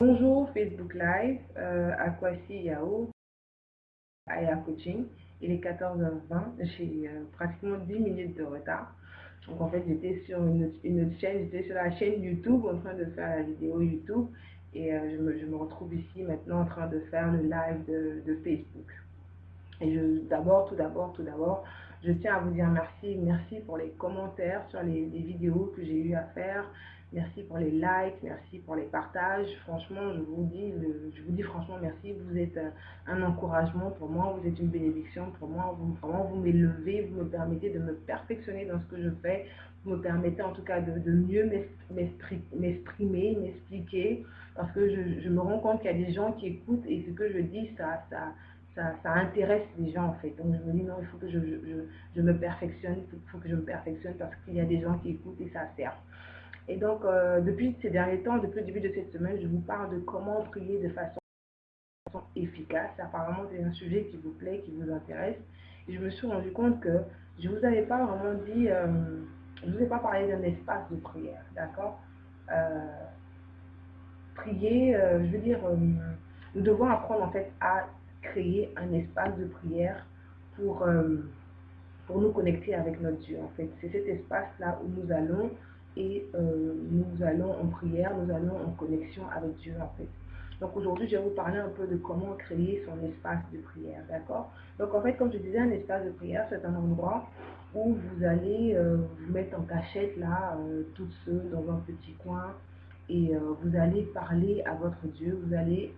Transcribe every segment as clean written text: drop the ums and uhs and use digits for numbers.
Bonjour Facebook Live, Akwasi Yao, Aya Coaching. Il est 14h20, j'ai pratiquement 10 minutes de retard. Donc en fait, j'étais sur une chaîne, j'étais sur la chaîne YouTube en train de faire la vidéo YouTube et je me retrouve ici maintenant en train de faire le live de Facebook. Et tout d'abord, je tiens à vous dire merci pour les commentaires sur les vidéos que j'ai eu à faire. Merci pour les likes, merci pour les partages. Franchement, je vous dis franchement merci. Vous êtes un encouragement pour moi, vous êtes une bénédiction pour moi. Vous m'élevez, vous me permettez de me perfectionner dans ce que je fais. Vous me permettez en tout cas de mieux m'exprimer, m'expliquer. Parce que je me rends compte qu'il y a des gens qui écoutent et ce que je dis, ça intéresse les gens en fait. Donc je me dis non, il faut que je me perfectionne, il faut que je me perfectionne parce qu'il y a des gens qui écoutent et ça sert. Et donc depuis ces derniers temps, depuis le début de cette semaine, je vous parle de comment prier de façon efficace. Apparemment c'est un sujet qui vous plaît, qui vous intéresse. Et je me suis rendu compte que je vous avais pas vraiment dit, je vous ai pas parlé d'un espace de prière, d'accord. Prier, je veux dire, nous devons apprendre en fait à créer un espace de prière pour, euh, pour nous connecter avec notre Dieu. En fait, c'est cet espace-là où nous allons et nous allons en prière, nous allons en connexion avec Dieu en fait. Donc aujourd'hui, je vais vous parler un peu de comment créer son espace de prière, d'accord? Donc en fait, comme je disais, un espace de prière, c'est un endroit où vous allez vous mettre en cachette là, toute seule dans un petit coin, et vous allez parler à votre Dieu, vous allez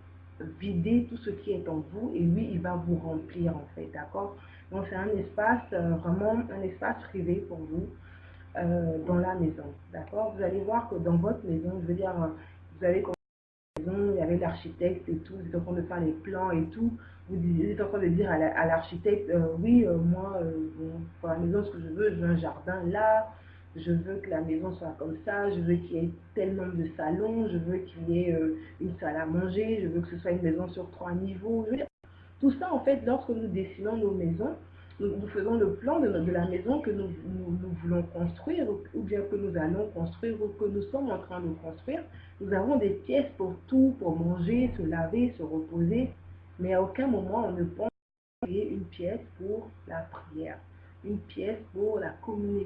vider tout ce qui est en vous et lui, il va vous remplir en fait, d'accord? Donc c'est un espace, vraiment un espace privé pour vous dans la maison, d'accord? Vous allez voir que dans votre maison, je veux dire, vous avez comme maison, il y avait l'architecte et tout, vous êtes en train de faire les plans et tout, vous êtes en train de dire à l'architecte, oui, moi, bon, pour la maison, ce que je veux un jardin là, je veux que la maison soit comme ça, je veux qu'il y ait tel nombre de salons, je veux qu'il y ait une salle à manger, je veux que ce soit une maison sur 3 niveaux. Je veux dire, tout ça, en fait, lorsque nous dessinons nos maisons, nous faisons le plan de la maison que nous voulons construire ou bien que nous allons construire ou que nous sommes en train de construire. Nous avons des pièces pour tout, pour manger, se laver, se reposer, mais à aucun moment on ne pense créer une pièce pour la prière, une pièce pour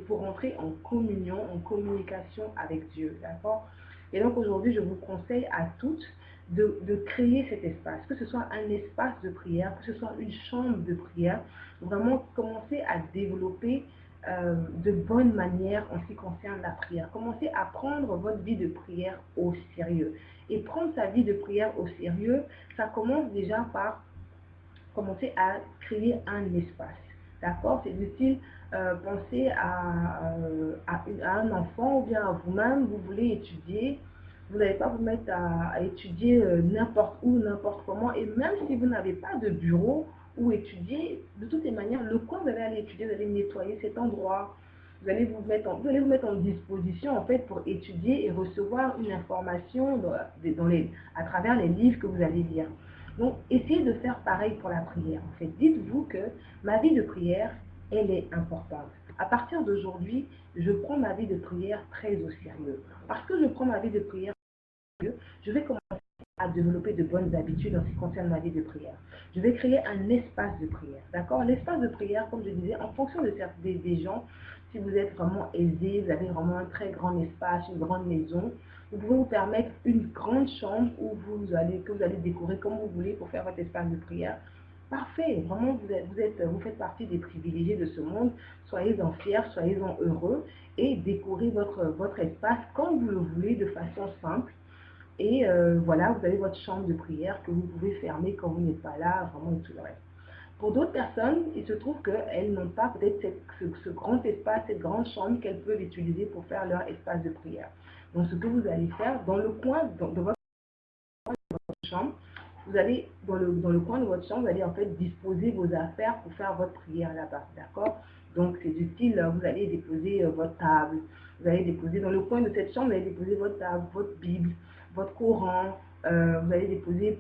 pour rentrer en communion, en communication avec Dieu, d'accord? Et donc aujourd'hui, je vous conseille à toutes de créer cet espace, que ce soit un espace de prière, que ce soit une chambre de prière, vraiment commencer à développer de bonnes manières en ce qui concerne la prière. Commencez à prendre votre vie de prière au sérieux. Et prendre sa vie de prière au sérieux, ça commence déjà par commencer à créer un espace. D'accord? C'est utile, penser à un enfant ou bien à vous-même, vous voulez étudier, vous n'allez pas vous mettre à étudier n'importe où, n'importe comment, et même si vous n'avez pas de bureau où étudier, de toutes les manières, le coin où vous allez aller étudier, vous allez nettoyer cet endroit, vous allez vous mettre en disposition en fait pour étudier et recevoir une information à travers les livres que vous allez lire. Donc, essayez de faire pareil pour la prière. En fait, dites-vous que ma vie de prière, elle est importante. À partir d'aujourd'hui, je prends ma vie de prière très au sérieux. Parce que je prends ma vie de prière au sérieux, je vais commencer à développer de bonnes habitudes en ce qui concerne ma vie de prière. Je vais créer un espace de prière, d'accord? L'espace de prière, comme je disais, en fonction des gens, si vous êtes vraiment aisé, vous avez vraiment un très grand espace, une grande maison, vous pouvez vous permettre une grande chambre que vous allez décorer comme vous voulez pour faire votre espace de prière. Parfait, vraiment, vous faites partie des privilégiés de ce monde. Soyez-en fiers, soyez-en heureux et décorez votre espace comme vous le voulez de façon simple. Et voilà, vous avez votre chambre de prière que vous pouvez fermer quand vous n'êtes pas là, vraiment et tout le reste. Pour d'autres personnes, il se trouve qu'elles n'ont pas peut-être ce grand espace, cette grande chambre qu'elles peuvent utiliser pour faire leur espace de prière. Donc ce que vous allez faire, dans le coin de votre chambre, vous allez, dans le coin de votre chambre, vous allez en fait disposer vos affaires pour faire votre prière là-bas, d'accord? Donc c'est utile, vous allez déposer votre table, vous allez déposer dans le coin de cette chambre, vous allez déposer votre table, votre Bible, votre Coran, vous allez déposer,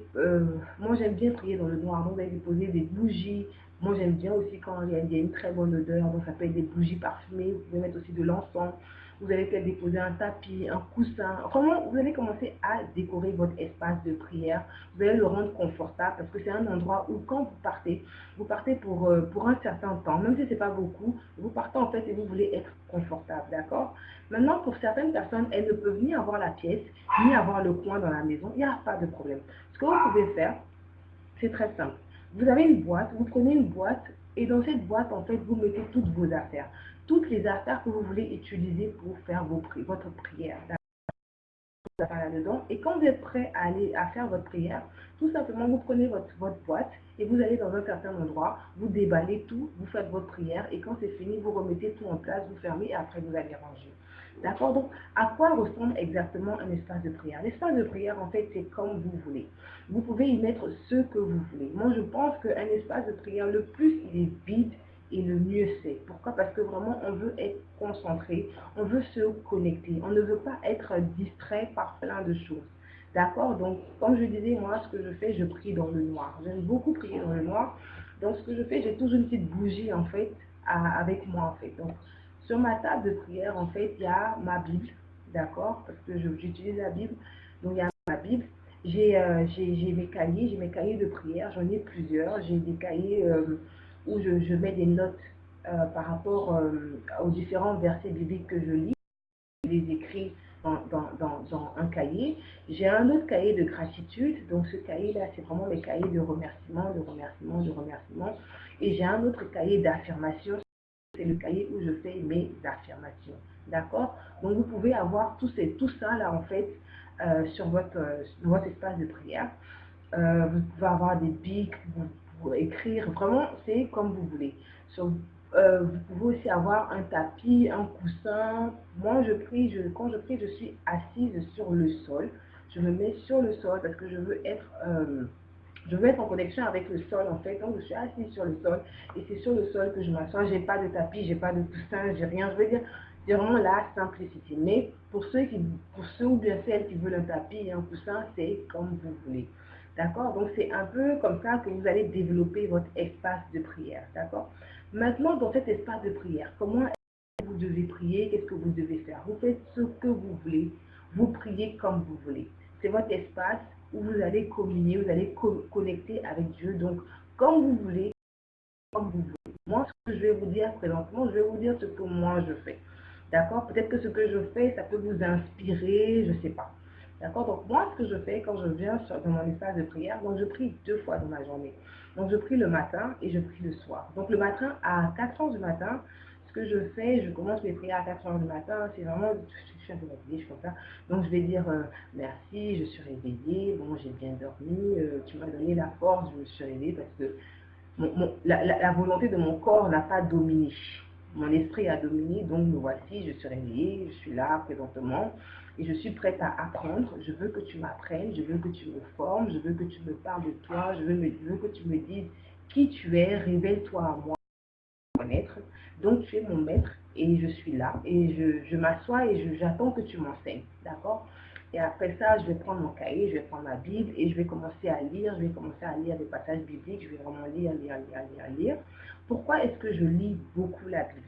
moi j'aime bien prier dans le noir, donc vous allez déposer des bougies, moi j'aime bien aussi quand il y a une très bonne odeur, donc ça peut être des bougies parfumées, vous pouvez mettre aussi de l'encens, vous allez peut-être déposer un tapis, un coussin. Vraiment, vous allez commencer à décorer votre espace de prière. Vous allez le rendre confortable parce que c'est un endroit où quand vous partez pour un certain temps, même si ce n'est pas beaucoup, vous partez en fait et vous voulez être confortable, d'accord? Maintenant, pour certaines personnes, elles ne peuvent ni avoir la pièce, ni avoir le coin dans la maison. Il n'y a pas de problème. Ce que vous pouvez faire, c'est très simple. Vous avez une boîte, vous prenez une boîte et dans cette boîte, en fait, vous mettez toutes vos affaires. Toutes les affaires que vous voulez utiliser pour faire votre prière. Là-dedans. Et quand vous êtes prêt à aller à faire votre prière, tout simplement, vous prenez votre boîte et vous allez dans un certain endroit, vous déballez tout, vous faites votre prière et quand c'est fini, vous remettez tout en place, vous fermez et après vous allez ranger. D'accord? Donc, à quoi ressemble exactement un espace de prière? L'espace de prière, en fait, c'est comme vous voulez. Vous pouvez y mettre ce que vous voulez. Moi, je pense qu'un espace de prière, le plus il est vide, et le mieux c'est. Pourquoi? Parce que vraiment, on veut être concentré, on veut se connecter, on ne veut pas être distrait par plein de choses. D'accord? Donc, comme je disais, moi, ce que je fais, je prie dans le noir. J'aime beaucoup prier dans le noir. Donc, ce que je fais, j'ai toujours une petite bougie, en fait, avec moi, en fait. Donc, sur ma table de prière, en fait, il y a ma Bible, d'accord? Parce que j'utilise la Bible. Donc, il y a ma Bible. J'ai mes cahiers de prière, j'en ai plusieurs. J'ai des cahiers où je mets des notes par rapport aux différents versets bibliques que je lis. Je les écris dans un cahier. J'ai un autre cahier de gratitude. Donc ce cahier-là, c'est vraiment mes cahiers de remerciements, de remerciements, de remerciements. Et j'ai un autre cahier d'affirmations. C'est le cahier où je fais mes affirmations. D'accord? Donc vous pouvez avoir tout ça là en fait sur votre espace de prière. Vous pouvez avoir des pics, vous écrire, vraiment, c'est comme vous voulez. Vous pouvez aussi avoir un tapis, un coussin. Moi, quand je prie, je suis assise sur le sol. Je me mets sur le sol parce que je veux être en connexion avec le sol en fait. Donc, je suis assise sur le sol et c'est sur le sol que je m'assois. J'ai pas de tapis, j'ai pas de coussin, j'ai rien. Je veux dire, c'est vraiment la simplicité. Mais pour ceux ou bien celles qui veulent un tapis et un coussin, c'est comme vous voulez. D'accord? Donc, c'est un peu comme ça que vous allez développer votre espace de prière. D'accord? Maintenant, dans cet espace de prière, comment vous devez prier? Qu'est-ce que vous devez faire? Vous faites ce que vous voulez. Vous priez comme vous voulez. C'est votre espace où vous allez communier, vous allez connecter avec Dieu. Donc, comme vous voulez, comme vous voulez. Moi, ce que je vais vous dire présentement, je vais vous dire ce que moi je fais. D'accord? Peut-être que ce que je fais, ça peut vous inspirer, je ne sais pas. D'accord? Donc, moi, ce que je fais quand je viens dans mon espace de prière, donc je prie 2 fois dans ma journée. Donc, je prie le matin et je prie le soir. Donc, le matin, à 4 heures du matin, ce que je fais, je commence mes prières à 4 heures du matin. C'est vraiment, je suis un peu fatiguée, je suis comme ça. Donc, je vais dire merci, je suis réveillée, bon, j'ai bien dormi, tu m'as donné la force, je me suis réveillée parce que la volonté de mon corps n'a pas dominé. Mon esprit a dominé, donc me voici, je suis réveillée, je suis là présentement et je suis prête à apprendre. Je veux que tu m'apprennes, je veux que tu me formes, je veux que tu me parles de toi, je veux que tu me dises qui tu es, révèle-toi à moi, connaître. Donc tu es mon maître et je suis là et je m'assois et j'attends que tu m'enseignes, d'accord? Et après ça, je vais prendre mon cahier, je vais prendre ma Bible et je vais commencer à lire, je vais commencer à lire des passages bibliques, je vais vraiment lire. Pourquoi est-ce que je lis beaucoup la Bible?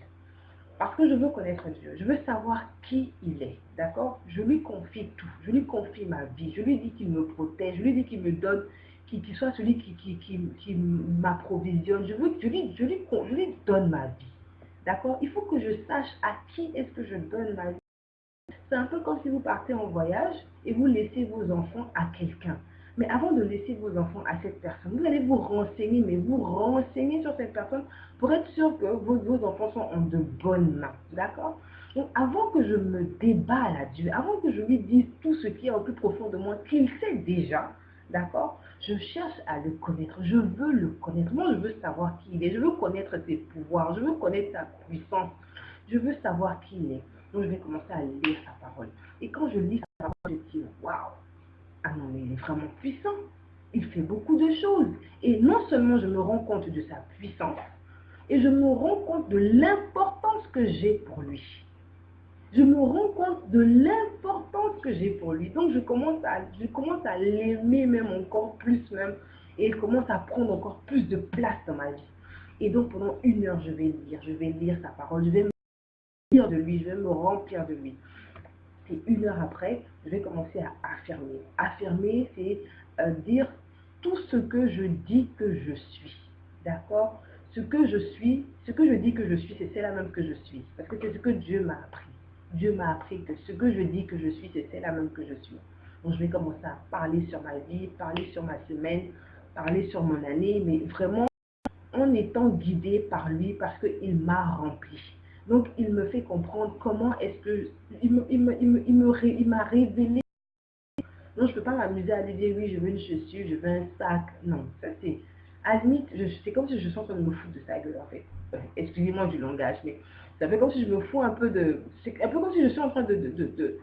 Parce que je veux connaître Dieu, je veux savoir qui il est, d'accord? Je lui confie tout, je lui confie ma vie, je lui dis qu'il me protège, je lui dis qu'il me donne, qu'il soit celui qui m'approvisionne, je lui donne ma vie, d'accord? Il faut que je sache à qui est-ce que je donne ma vie. C'est un peu comme si vous partez en voyage et vous laissez vos enfants à quelqu'un. Mais avant de laisser vos enfants à cette personne, vous allez vous renseigner, mais vous renseigner sur cette personne pour être sûr que vos enfants sont en de bonnes mains. D'accord? Donc avant que je me déballe à Dieu, avant que je lui dise tout ce qui est au plus profond de moi, qu'il sait déjà, d'accord? Je cherche à le connaître, je veux le connaître. Moi, je veux savoir qui il est, je veux connaître ses pouvoirs, je veux connaître sa puissance, je veux savoir qui il est. Donc, je vais commencer à lire sa parole. Et quand je lis sa parole, je dis, waouh, ah non, mais il est vraiment puissant. Il fait beaucoup de choses. Et non seulement je me rends compte de sa puissance, et je me rends compte de l'importance que j'ai pour lui. Je me rends compte de l'importance que j'ai pour lui. Donc, je commence à l'aimer même encore plus même. Et il commence à prendre encore plus de place dans ma vie. Et donc, pendant 1 heure, je vais lire sa parole. Je vais de lui, je vais me remplir de lui. Et 1 heure après, je vais commencer à affirmer. Affirmer, c'est dire tout ce que je dis que je suis. D'accord? Ce que je suis, ce que je dis que je suis, c'est celle-là même que je suis. Parce que c'est ce que Dieu m'a appris. Dieu m'a appris que ce que je dis que je suis, c'est celle-là même que je suis. Donc je vais commencer à parler sur ma vie, parler sur ma semaine, parler sur mon année, mais vraiment en étant guidé par lui parce qu'il m'a rempli. Donc, il me fait comprendre comment est-ce que... Il m'a révélé. Non, je ne peux pas m'amuser à lui dire, oui, je veux une chaussure, je veux un sac. Non, ça c'est... À la limite, c'est comme si je suis en train de me foutre de sa gueule, en fait. Excusez-moi du langage, mais ça fait comme si je me fous un peu de... C'est un peu comme si je suis en train de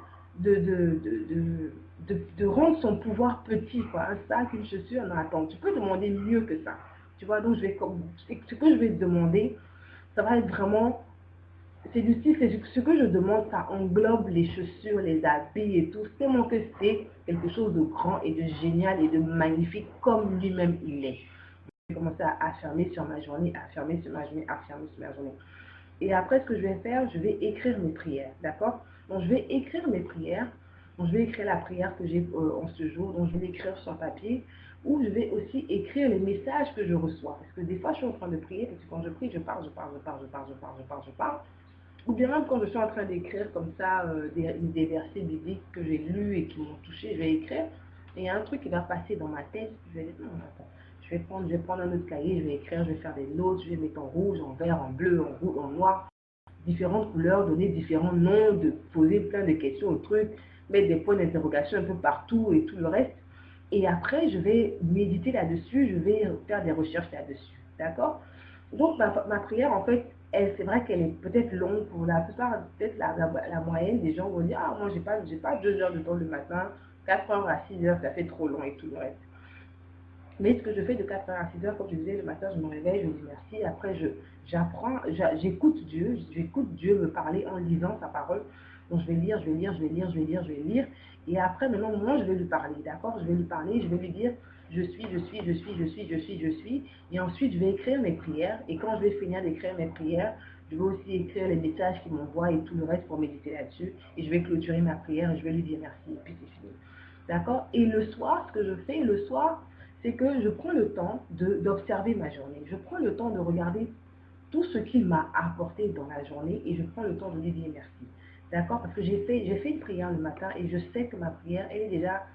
rendre son pouvoir petit, quoi. Un sac, une chaussure, non, attends, tu peux demander mieux que ça. Tu vois, donc je vais, ce que je vais te demander, ça va être vraiment, c'est du style, c'est ce que je demande, ça englobe les chaussures, les habits et tout. C'est tellement que c'est quelque chose de grand et de génial et de magnifique comme lui-même il est. Je vais commencer à affirmer sur ma journée, affirmer sur ma journée, affirmer sur ma journée. Et après, ce que je vais faire, je vais écrire mes prières, d'accord? Donc, je vais écrire mes prières. Donc, je vais écrire la prière que j'ai en ce jour. Donc, je vais l'écrire sur papier. Ou je vais aussi écrire les messages que je reçois. Parce que des fois, je suis en train de prier. Parce que quand je prie, je parle, je parle, je parle, je parle, je parle, je parle, je parle. Ou bien même quand je suis en train d'écrire comme ça des versets bibliques que j'ai lus et qui m'ont touché, je vais écrire. Et il y a un truc qui va passer dans ma tête. Je vais dire, non, attends. Je vais prendre un autre cahier, je vais écrire, je vais faire des notes, je vais mettre en rouge, en vert, en bleu, en rouge, en noir, différentes couleurs, donner différents noms, de poser plein de questions au truc, mettre des points d'interrogation un peu partout et tout le reste. Et après, je vais méditer là-dessus, je vais faire des recherches là-dessus. D'accord? Donc, ma prière, en fait, c'est vrai qu'elle est peut-être longue pour la plupart, peut-être la moyenne des gens vont dire, ah, moi, j'ai pas 2 heures de temps le matin, 4 heures à 6 heures, ça fait trop long et tout le reste. Mais ce que je fais de 4 heures à 6 heures, comme je disais, le matin, je me réveille, je dis merci. Après, j'apprends, j'écoute Dieu me parler en lisant sa parole. Donc, je vais lire, je vais lire, je vais lire, je vais lire, je vais lire. Et après, maintenant, moi, je vais lui parler, d'accord? Je vais lui parler, je vais lui dire, je suis, je suis, je suis, je suis, je suis, je suis. Et ensuite, je vais écrire mes prières. Et quand je vais finir d'écrire mes prières, je vais aussi écrire les messages qu'il m'envoie et tout le reste pour méditer là-dessus. Et je vais clôturer ma prière et je vais lui dire merci. Et puis, c'est fini. D'accord? Et le soir, ce que je fais le soir, c'est que je prends le temps d'observer ma journée. Je prends le temps de regarder tout ce qu'il m'a apporté dans la journée et je prends le temps de lui dire merci. D'accord? Parce que j'ai fait une prière le matin et je sais que ma prière, elle est déjà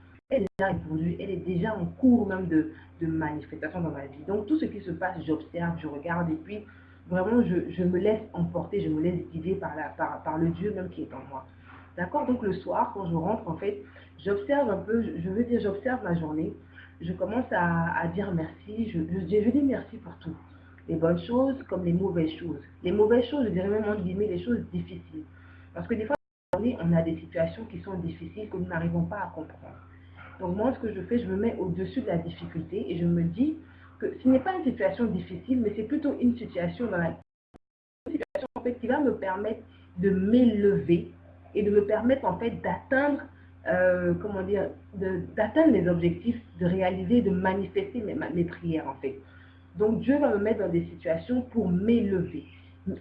répondue, elle est déjà en cours même de manifestation dans ma vie. Donc tout ce qui se passe, j'observe, je regarde et puis vraiment je me laisse emporter, je me laisse guider par le Dieu même qui est en moi. D'accord? Donc le soir, quand je rentre, en fait, j'observe un peu, je veux dire, j'observe ma journée, je commence à dire merci, je dis merci pour tout. Les bonnes choses comme les mauvaises choses. Les mauvaises choses, je dirais même entre guillemets, les choses difficiles. Parce que des fois, on a des situations qui sont difficiles que nous n'arrivons pas à comprendre. Donc moi, ce que je fais, je me mets au-dessus de la difficulté et je me dis que ce n'est pas une situation difficile, mais c'est plutôt une situation en fait, qui va me permettre de m'élever et de me permettre en fait d'atteindre comment dire, d'atteindre mes objectifs, de réaliser, de manifester mes prières en fait. Donc Dieu va me mettre dans des situations pour m'élever,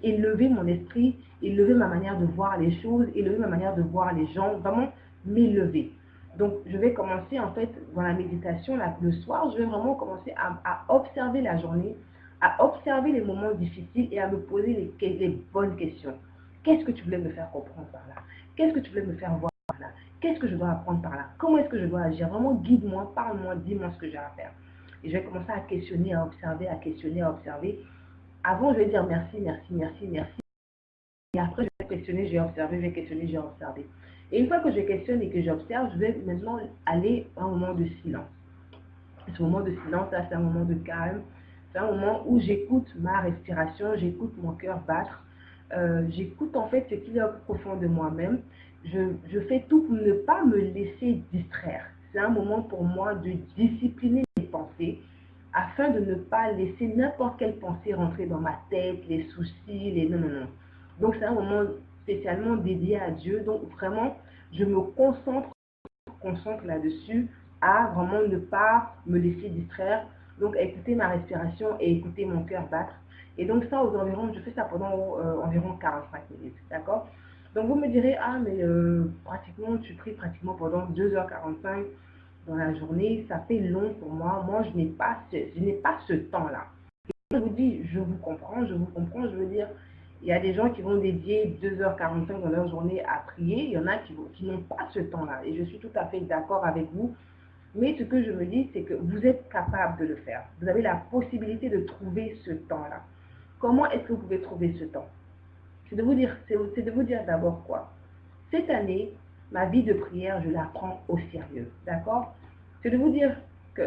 élever mon esprit, élever ma manière de voir les choses, élever ma manière de voir les gens, vraiment m'élever. Donc je vais commencer en fait dans la méditation le soir, je vais vraiment commencer à observer la journée, à observer les moments difficiles et à me poser les bonnes questions. Qu'est-ce que tu voulais me faire comprendre par là? Qu'est-ce que tu voulais me faire voir par là? Qu'est-ce que je dois apprendre par là? Comment est-ce que je dois agir? Vraiment, guide-moi, parle-moi, dis-moi ce que j'ai à faire. Et je vais commencer à questionner, à observer, à questionner, à observer. Avant, je vais dire merci, merci, merci, merci. Et après, je vais questionner, je vais observer, je vais questionner, je vais observer. Et une fois que je questionne et que j'observe, je vais maintenant aller à un moment de silence. Ce moment de silence, là, c'est un moment de calme. C'est un moment où j'écoute ma respiration, j'écoute mon cœur battre. J'écoute en fait ce qu'il y a au profond de moi-même. Je fais tout pour ne pas me laisser distraire. C'est un moment pour moi de discipliner mes pensées afin de ne pas laisser n'importe quelle pensée rentrer dans ma tête, les soucis, les non, non, non. Donc c'est un moment spécialement dédié à Dieu. Donc vraiment, je me concentre là-dessus à vraiment ne pas me laisser distraire. Donc écouter ma respiration et écouter mon cœur battre. Et donc ça, aux environs, je fais ça pendant environ 45 minutes, d'accord? Donc vous me direz, ah mais pratiquement, tu pries pratiquement pendant 2h45 dans la journée, ça fait long pour moi. Moi, je n'ai pas ce temps-là. Je vous dis, je vous comprends, je veux dire, il y a des gens qui vont dédier 2h45 dans leur journée à prier, il y en a qui n'ont pas ce temps-là, et je suis tout à fait d'accord avec vous, mais ce que je me dis, c'est que vous êtes capable de le faire, vous avez la possibilité de trouver ce temps-là. Comment est-ce que vous pouvez trouver ce temps? C'est de vous dire d'abord quoi? Cette année, ma vie de prière, je la prends au sérieux, d'accord? C'est de vous dire que,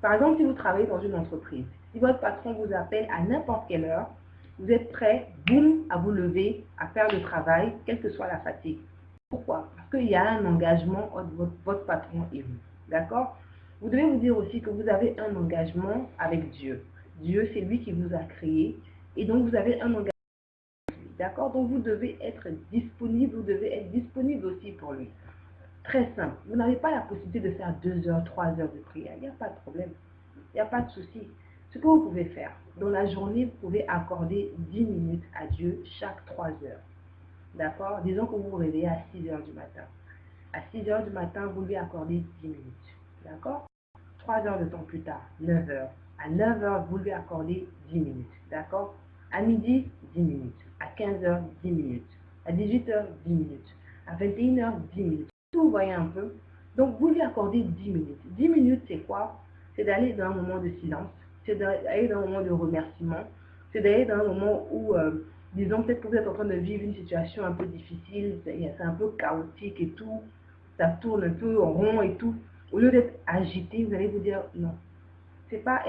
par exemple, si vous travaillez dans une entreprise, si votre patron vous appelle à n'importe quelle heure, vous êtes prêt, boum, à vous lever, à faire le travail, quelle que soit la fatigue. Pourquoi? Parce qu'il y a un engagement entre votre patron et vous, d'accord? Vous devez vous dire aussi que vous avez un engagement avec Dieu. Dieu, c'est lui qui vous a créé, et donc vous avez un engagement. D'accord? Donc vous devez être disponible, vous devez être disponible aussi pour lui. Très simple. Vous n'avez pas la possibilité de faire 2 heures, 3 heures de prière. Il n'y a pas de problème. Il n'y a pas de souci. Ce que vous pouvez faire, dans la journée, vous pouvez accorder 10 minutes à Dieu chaque 3 heures. D'accord? Disons que vous vous réveillez à 6 heures du matin. À 6 heures du matin, vous lui accordez 10 minutes. D'accord? 3 heures de temps plus tard, 9 heures. À 9 heures, vous lui accordez 10 minutes. D'accord? À midi, 10 minutes. À 15 heures, 10 minutes. À 18 heures, 10 minutes. À 21 heures, 10 minutes. Vous voyez un peu? Donc, vous lui accordez 10 minutes. 10 minutes, c'est quoi? C'est d'aller dans un moment de silence. C'est d'aller dans un moment de remerciement. C'est d'aller dans un moment où, disons, peut-être que vous êtes en train de vivre une situation un peu difficile. C'est un peu chaotique et tout. Ça tourne un peu en rond et tout. Au lieu d'être agité, vous allez vous dire non. C'est pas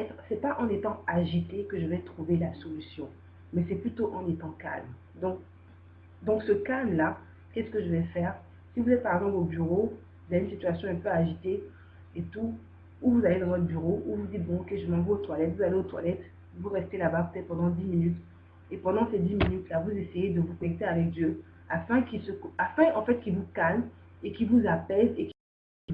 en étant agité que je vais trouver la solution, mais c'est plutôt en étant calme. Donc ce calme-là, qu'est-ce que je vais faire? Si vous êtes par exemple au bureau, vous avez une situation un peu agitée et tout, ou vous allez dans votre bureau, ou vous dites bon ok je m'en vais aux toilettes, vous allez aux toilettes, vous restez là-bas peut-être pendant 10 minutes, et pendant ces 10 minutes-là, vous essayez de vous connecter avec Dieu, afin en fait qu'il vous calme et qu'il vous apaise et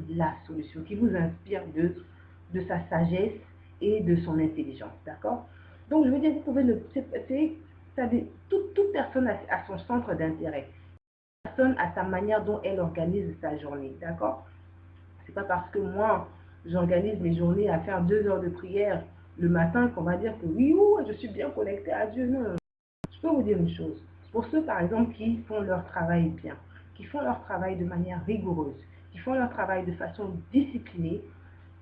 la solution, qui vous inspire de sa sagesse et de son intelligence, d'accord? Donc, je veux dire, vous pouvez toute personne a son centre d'intérêt. Personne a sa manière dont elle organise sa journée, d'accord? C'est pas parce que moi, j'organise mes journées à faire 2 heures de prière le matin qu'on va dire que oui, je suis bien connecté à Dieu. Non, je peux vous dire une chose. Pour ceux, par exemple, qui font leur travail bien, qui font leur travail de manière rigoureuse, qui font leur travail de façon disciplinée,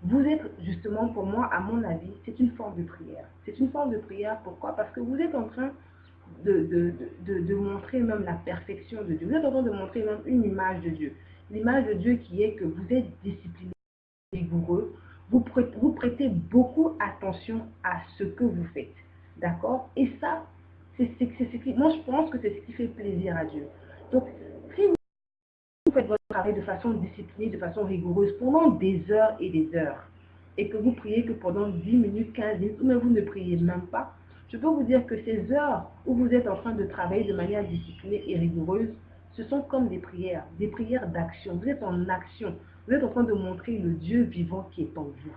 vous êtes justement, pour moi, à mon avis, c'est une forme de prière. C'est une forme de prière, pourquoi? Parce que vous êtes en train de montrer même la perfection de Dieu. Vous êtes en train de montrer même une image de Dieu. L'image de Dieu qui est que vous êtes discipliné, rigoureux, vous prêtez beaucoup attention à ce que vous faites. D'accord? Et ça, moi je pense que c'est ce qui fait plaisir à Dieu. Donc, si vous faites votre travail de façon disciplinée, de façon rigoureuse, pendant des heures et des heures, et que vous priez que pendant 10 minutes, 15 minutes, ou même vous ne priez même pas, je peux vous dire que ces heures où vous êtes en train de travailler de manière disciplinée et rigoureuse, ce sont comme des prières d'action. Vous êtes en action. Vous êtes en train de montrer le Dieu vivant qui est en vous.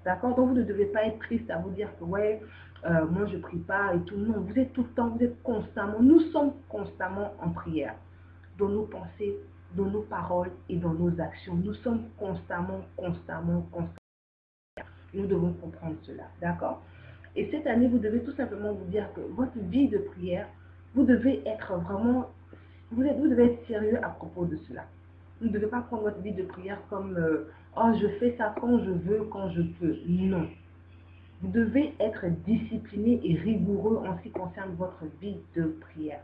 D'accord? Donc vous ne devez pas être triste à vous dire que ouais, moi je ne prie pas et tout. Non, vous êtes tout le temps, vous êtes constamment, nous sommes constamment en prière. Dans nos pensées, dans nos paroles et dans nos actions. Nous sommes constamment. Nous devons comprendre cela. D'accord? Et cette année, vous devez tout simplement vous dire que votre vie de prière, vous devez être vraiment, vous devez être sérieux à propos de cela. Vous ne devez pas prendre votre vie de prière comme oh, je fais ça quand je veux, quand je peux. Non. Vous devez être discipliné et rigoureux en ce qui concerne votre vie de prière.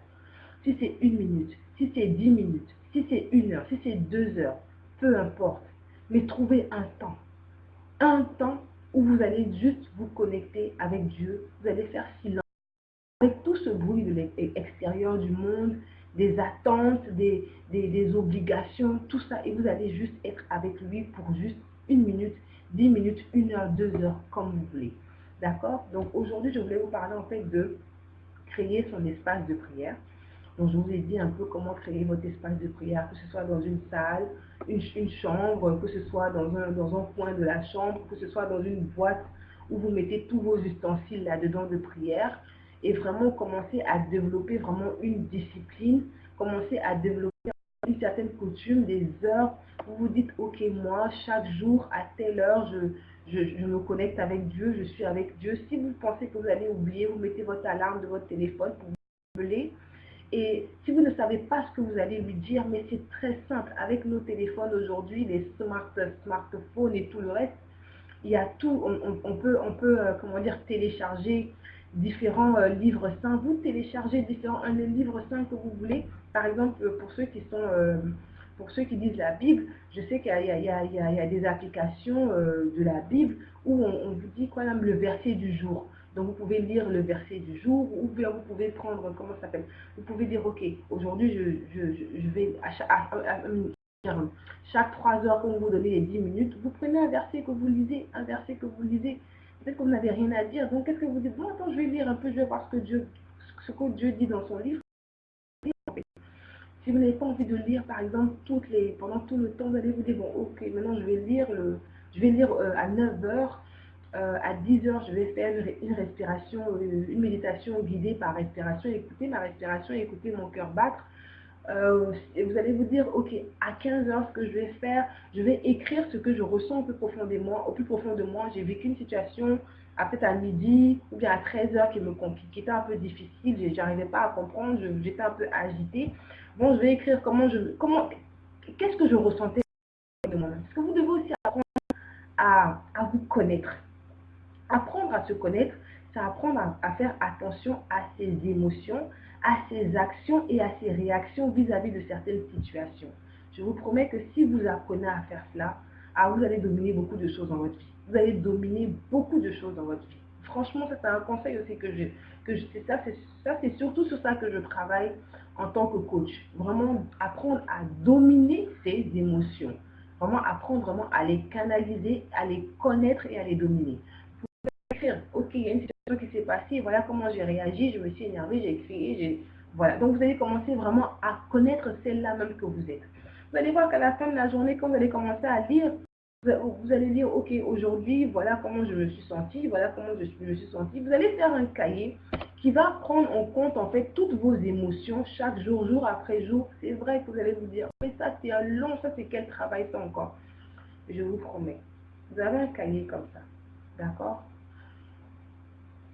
Si c'est 1 minute, si c'est 10 minutes, si c'est 1 heure, si c'est 2 heures, peu importe. Mais trouvez un temps où vous allez juste vous connecter avec Dieu, vous allez faire silence. Avec tout ce bruit de l'extérieur du monde, des attentes, des obligations, tout ça, et vous allez juste être avec lui pour juste 1 minute, 10 minutes, 1 heure, 2 heures, comme vous voulez. D'accord? Donc aujourd'hui, je voulais vous parler en fait de créer son espace de prière. Donc je vous ai dit un peu comment créer votre espace de prière, que ce soit dans une salle, une chambre, que ce soit dans un coin de la chambre, que ce soit dans une boîte où vous mettez tous vos ustensiles là-dedans de prière. et vraiment commencer à développer vraiment une discipline, commencer à développer une certaine coutume, des heures où vous dites, ok, moi, chaque jour, à telle heure, je me connecte avec Dieu, je suis avec Dieu. Si vous pensez que vous allez oublier, vous mettez votre alarme de votre téléphone pour vous appeler. Et si vous ne savez pas ce que vous allez lui dire, mais c'est très simple. Avec nos téléphones aujourd'hui, les smartphones et tout le reste, il y a tout. On peut comment dire, télécharger différents livres saints. Vous téléchargez un livre saint que vous voulez. Par exemple, pour ceux qui sont... pour ceux qui disent la Bible, je sais qu'il y a des applications de la Bible où on vous dit quoi, même le verset du jour. Donc vous pouvez lire le verset du jour, ou bien vous pouvez prendre, comment ça s'appelle, vous pouvez dire, ok, aujourd'hui je vais chaque 3 heures, quand vous donnez les 10 minutes, vous prenez un verset que vous lisez, un verset que vous lisez. Peut-être que vous n'avez rien à dire, donc qu'est-ce que vous dites? Bon, attends, je vais lire un peu, je vais voir ce que Dieu dit dans son livre. Si vous n'avez pas envie de lire, par exemple, pendant tout le temps, vous allez vous dire, bon, ok, maintenant je vais lire à 9 heures, à 10 heures, je vais faire une respiration, une méditation guidée par respiration, écouter ma respiration, écouter mon cœur battre. Et vous allez vous dire, ok, à 15 heures, ce que je vais faire, je vais écrire ce que je ressens au plus profond de moi. J'ai vécu une situation, peut-être à midi ou bien à 13 heures qui était un peu difficile, je n'arrivais pas à comprendre, j'étais un peu agitée. Bon, je vais écrire qu'est-ce que je ressentais de moi-même. Parce que vous devez aussi apprendre à vous connaître. Apprendre à se connaître, c'est apprendre à faire attention à ses émotions, à ses actions et à ses réactions vis-à-vis de certaines situations. Je vous promets que si vous apprenez à faire cela, vous allez dominer beaucoup de choses dans votre vie. Vous allez dominer beaucoup de choses dans votre vie. Franchement, c'est un conseil aussi c'est surtout sur ça que je travaille en tant que coach. Vraiment apprendre à dominer ses émotions. Vraiment apprendre vraiment à les canaliser, à les connaître et à les dominer. Ok, il y a une situation qui s'est passée, voilà comment j'ai réagi, je me suis énervée, j'ai crié, voilà. Donc vous allez commencer vraiment à connaître celle-là même que vous êtes. Vous allez voir qu'à la fin de la journée, quand vous allez commencer à lire, vous allez dire, ok, aujourd'hui, voilà comment je me suis sentie, voilà comment je me suis sentie. Vous allez faire un cahier qui va prendre en compte en fait toutes vos émotions chaque jour, jour après jour. C'est vrai que vous allez vous dire, mais ça c'est ça c'est quel travail ça encore. Je vous promets. Vous avez un cahier comme ça, d'accord?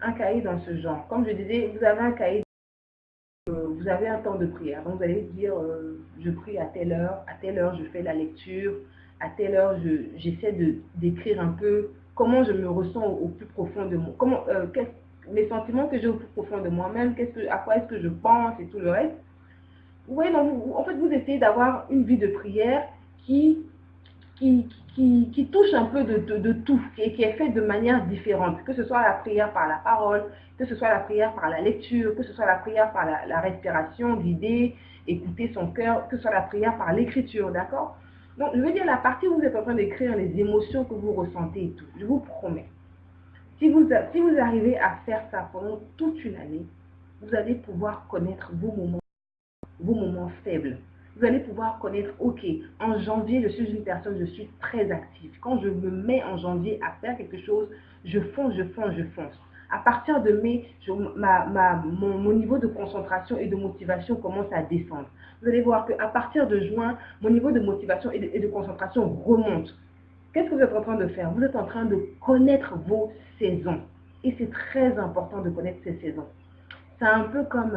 Un cahier dans ce genre. Comme je disais, vous avez un cahier, vous avez un temps de prière. Donc vous allez dire, je prie à telle heure je fais la lecture, à telle heure j'essaie d'écrire un peu comment je me ressens au plus profond de moi, mes sentiments que j'ai au plus profond de moi-même, à quoi est-ce que je pense et tout le reste. Vous voyez, donc, en fait, vous essayez d'avoir une vie de prière qui qui touche un peu de tout et qui est fait de manière différente, que ce soit la prière par la parole, que ce soit la prière par la lecture, que ce soit la prière par la respiration guidée, écouter son cœur, que ce soit la prière par l'écriture, d'accord? Donc, je veux dire, la partie où vous êtes en train d'écrire les émotions que vous ressentez et tout, je vous promets, si vous arrivez à faire ça pendant toute une année, vous allez pouvoir connaître vos moments faibles. Vous allez pouvoir connaître, ok, en janvier, je suis une personne, je suis très active. Quand je me mets en janvier à faire quelque chose, je fonce, je fonce, je fonce. À partir de mai, mon niveau de concentration et de motivation commence à descendre. Vous allez voir qu'à partir de juin, mon niveau de motivation et de concentration remonte. Qu'est-ce que vous êtes en train de faire? Vous êtes en train de connaître vos saisons. Et c'est très important de connaître ces saisons. C'est un peu comme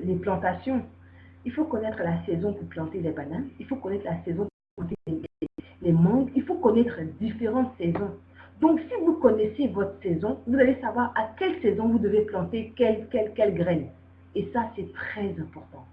les plantations. Il faut connaître la saison pour planter les bananes. Il faut connaître la saison pour planter les mangues. Il faut connaître différentes saisons. Donc, si vous connaissez votre saison, vous allez savoir à quelle saison vous devez planter quelle graine. Et ça, c'est très important.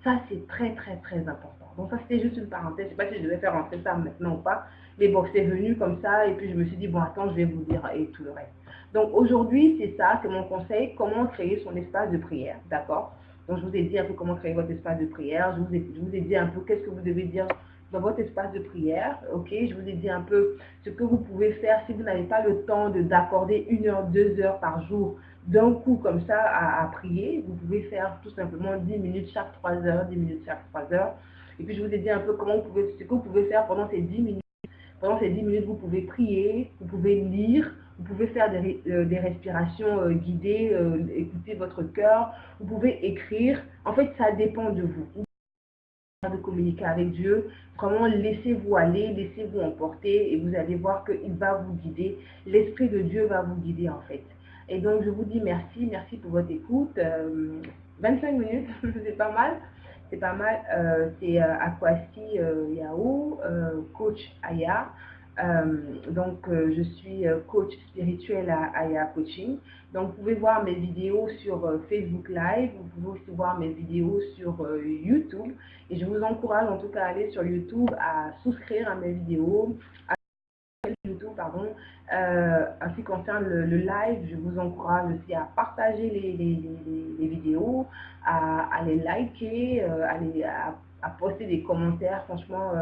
Ça, c'est très, très, très important. Donc, ça, c'était juste une parenthèse. Je ne sais pas si je devais faire rentrer ça maintenant ou pas. Mais bon, c'est venu comme ça. Et puis, je me suis dit, bon, attends, je vais vous dire et tout le reste. Donc, aujourd'hui, c'est ça, c'est mon conseil. Comment créer son espace de prière. D'accord? Donc, je vous ai dit un peu comment créer votre espace de prière. Je vous ai dit un peu qu'est-ce que vous devez dire dans votre espace de prière. Ok? Je vous ai dit un peu ce que vous pouvez faire si vous n'avez pas le temps d'accorder 1 heure, 2 heures par jour d'un coup comme ça à prier. Vous pouvez faire tout simplement 10 minutes chaque 3 heures, 10 minutes chaque 3 heures. Et puis, je vous ai dit un peu ce que vous pouvez faire pendant ces 10 minutes Pendant ces 10 minutes, vous pouvez prier, vous pouvez lire, vous pouvez faire des respirations guidées, écouter votre cœur, vous pouvez écrire. En fait, ça dépend de vous. De communiquer avec Dieu, vraiment laissez-vous aller, laissez-vous emporter et vous allez voir qu'il va vous guider. L'Esprit de Dieu va vous guider en fait. Et donc je vous dis merci, merci pour votre écoute. 25 minutes, c'est pas mal. C'est pas mal. C'est Akwasi Yao, coach Aya. Je suis coach spirituel à Aya Coaching. Donc, vous pouvez voir mes vidéos sur Facebook Live, vous pouvez aussi voir mes vidéos sur YouTube. Et je vous encourage en tout cas à aller sur YouTube, à souscrire à mes vidéos, à YouTube, pardon. En ce qui concerne le live, je vous encourage aussi à partager les vidéos, à les liker, à poster des commentaires. Franchement,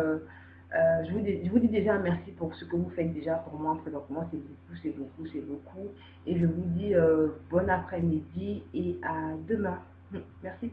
je vous dis déjà merci pour ce que vous faites déjà pour moi présentement. C'est beaucoup, c'est beaucoup, c'est beaucoup. Et je vous dis bon après-midi et à demain. Merci.